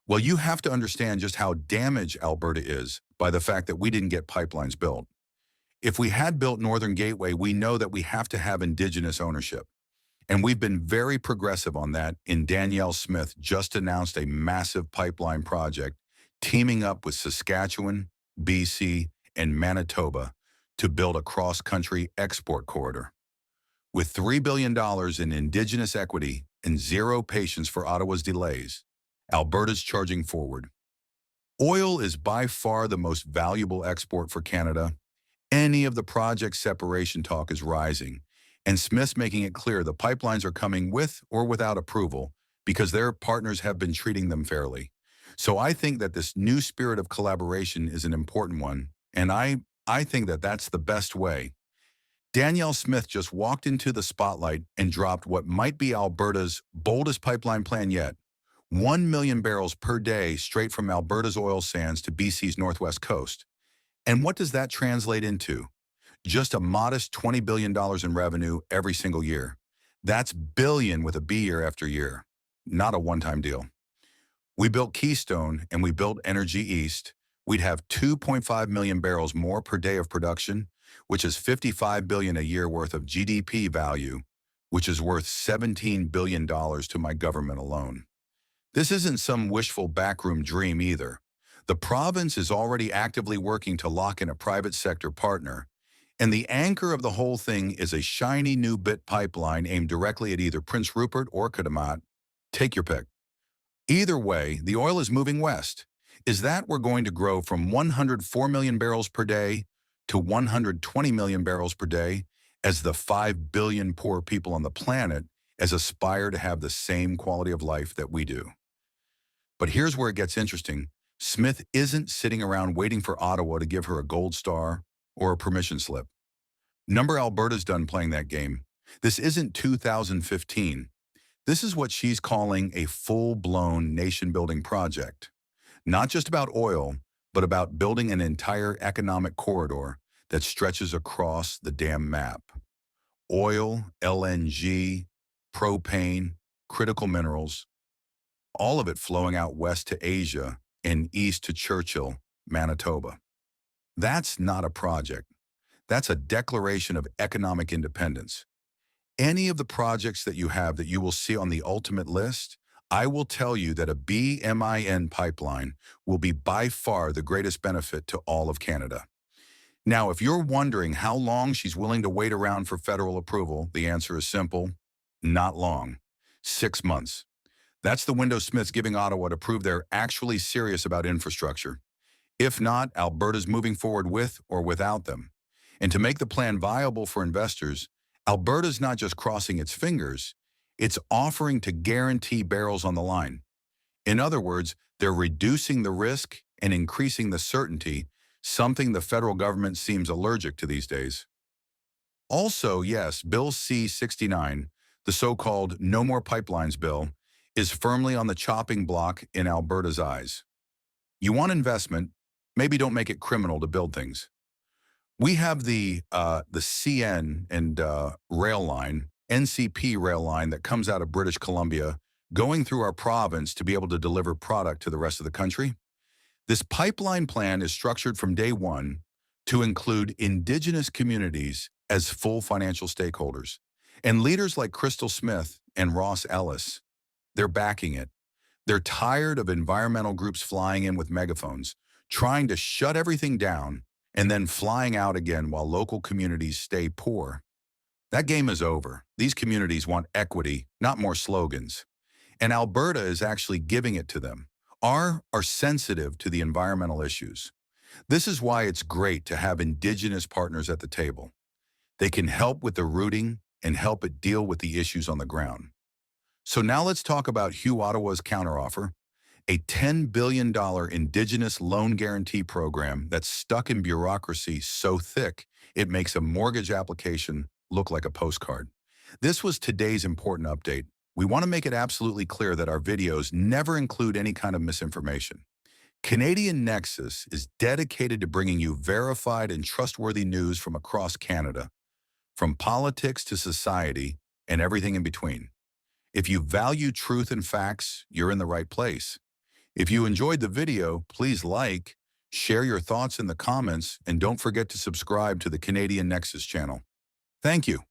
Well, you have to understand just how damaged Alberta is by the fact that we didn't get pipelines built. If we had built Northern Gateway, we know that we have to have Indigenous ownership. And we've been very progressive on that. And Danielle Smith just announced a massive pipeline project teaming up with Saskatchewan, BC, and Manitoba to build a cross-country export corridor. With $3 billion in Indigenous equity and zero patience for Ottawa's delays, Alberta's charging forward. Oil is by far the most valuable export for Canada. Any of the project separation talk is rising, and Smith's making it clear the pipelines are coming with or without approval because their partners have been treating them fairly. So I think that this new spirit of collaboration is an important one, and I think that that's the best way. Danielle Smith just walked into the spotlight and dropped what might be Alberta's boldest pipeline plan yet. 1 million barrels per day straight from Alberta's oil sands to BC's northwest coast. And what does that translate into? Just a modest $20 billion in revenue every single year. That's billion with a B year after year, not a one-time deal. We built Keystone and we built Energy East. We'd have 2.5 million barrels more per day of production, which is $55 billion a year worth of GDP value, which is worth $17 billion to my government alone. This isn't some wishful backroom dream either. The province is already actively working to lock in a private sector partner, and the anchor of the whole thing is a shiny new bit pipeline aimed directly at either Prince Rupert or Kitimat. Take your pick. Either way, the oil is moving west. Is that we're going to grow from 104 million barrels per day to 120 million barrels per day as the 5 billion poor people on the planet as aspire to have the same quality of life that we do. But here's where it gets interesting. Smith isn't sitting around waiting for Ottawa to give her a gold star or a permission slip. Number Alberta's done playing that game. This isn't 2015. This is what she's calling a full-blown nation-building project. Not just about oil, but about building an entire economic corridor that stretches across the damn map. Oil, LNG, propane, critical minerals, all of it flowing out west to Asia and east to Churchill, Manitoba. That's not a project. That's a declaration of economic independence. Any of the projects that you have that you will see on the ultimate list, I will tell you that a BMIN pipeline will be by far the greatest benefit to all of Canada. Now, if you're wondering how long she's willing to wait around for federal approval, the answer is simple: not long. 6 months. That's the window Smith's giving Ottawa to prove they're actually serious about infrastructure. If not, Alberta's moving forward with or without them. And to make the plan viable for investors, Alberta's not just crossing its fingers, it's offering to guarantee barrels on the line. In other words, they're reducing the risk and increasing the certainty, something the federal government seems allergic to these days. Also, yes, Bill C-69, the so-called No More Pipelines bill, is firmly on the chopping block in Alberta's eyes. You want investment, maybe don't make it criminal to build things. We have the CN and rail line, NCP rail line that comes out of British Columbia, going through our province to be able to deliver product to the rest of the country. This pipeline plan is structured from day one to include Indigenous communities as full financial stakeholders. And leaders like Crystal Smith and Ross Ellis, they're backing it. They're tired of environmental groups flying in with megaphones, trying to shut everything down and then flying out again while local communities stay poor. That game is over. These communities want equity, not more slogans. And Alberta is actually giving it to them. Are sensitive to the environmental issues. This is why it's great to have Indigenous partners at the table. They can help with the routing and help it deal with the issues on the ground. So now let's talk about Hugh Ottawa's counteroffer, a $10 billion Indigenous loan guarantee program that's stuck in bureaucracy so thick it makes a mortgage application look like a postcard. This was today's important update. We want to make it absolutely clear that our videos never include any kind of misinformation. Canadian Nexus is dedicated to bringing you verified and trustworthy news from across Canada, from politics to society and everything in between. If you value truth and facts, you're in the right place. If you enjoyed the video, please like, share your thoughts in the comments, and don't forget to subscribe to the Canadian Nexus channel. Thank you.